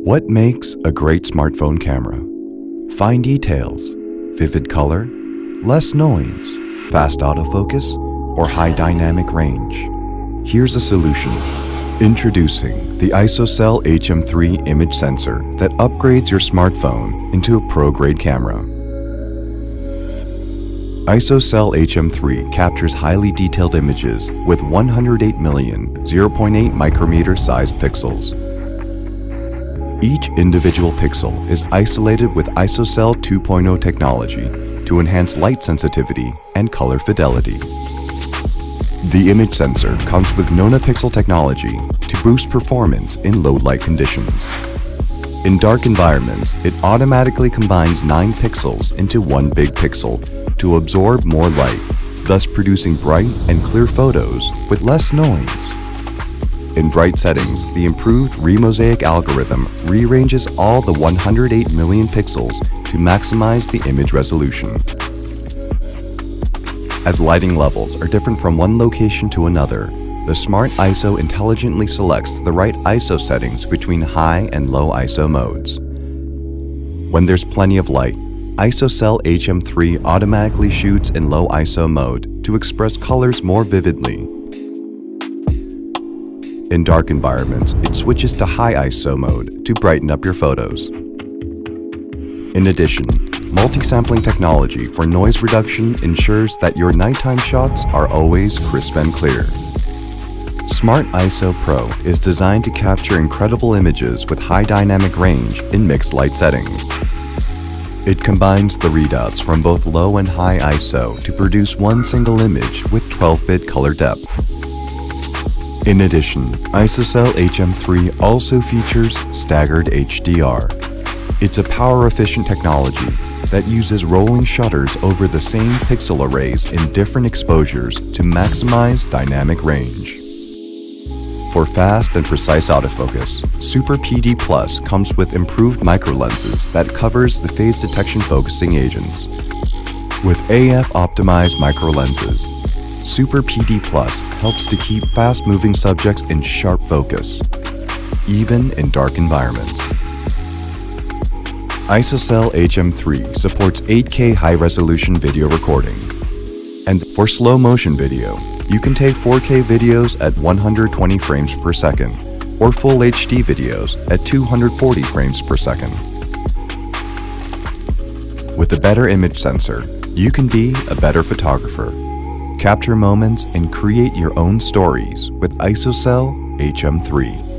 What makes a great smartphone camera? Fine details, vivid color, less noise, fast autofocus, or high dynamic range? Here's a solution. Introducing the ISOCELL HM3 image sensor that upgrades your smartphone into a pro-grade camera. ISOCELL HM3 captures highly detailed images with 108 million 0.8 micrometer sized pixels. Each individual pixel is isolated with ISOCELL 2.0 technology to enhance light sensitivity and color fidelity. The image sensor comes with Nonapixel technology to boost performance in low light conditions. In dark environments, it automatically combines 9 pixels into one big pixel to absorb more light, thus producing bright and clear photos with less noise. In bright settings, the improved remosaic algorithm rearranges all the 108 million pixels to maximize the image resolution. As lighting levels are different from one location to another, the Smart ISO intelligently selects the right ISO settings between high and low ISO modes. When there's plenty of light, ISOCELL HM3 automatically shoots in low ISO mode to express colors more vividly. In dark environments, it switches to high ISO mode to brighten up your photos. In addition, multi-sampling technology for noise reduction ensures that your nighttime shots are always crisp and clear. Smart ISO Pro is designed to capture incredible images with high dynamic range in mixed light settings. It combines the readouts from both low and high ISO to produce one single image with 12-bit color depth. In addition, ISOCELL HM3 also features staggered HDR. It's a power-efficient technology that uses rolling shutters over the same pixel arrays in different exposures to maximize dynamic range. For fast and precise autofocus, Super PD Plus comes with improved microlenses that covers the phase detection focusing agents. With AF-optimized microlenses, Super PD Plus helps to keep fast-moving subjects in sharp focus, even in dark environments. ISOCELL HM3 supports 8K high-resolution video recording. And for slow-motion video, you can take 4K videos at 120 frames per second or Full HD videos at 240 frames per second. With a better image sensor, you can be a better photographer. Capture moments and create your own stories with ISOCELL HM3.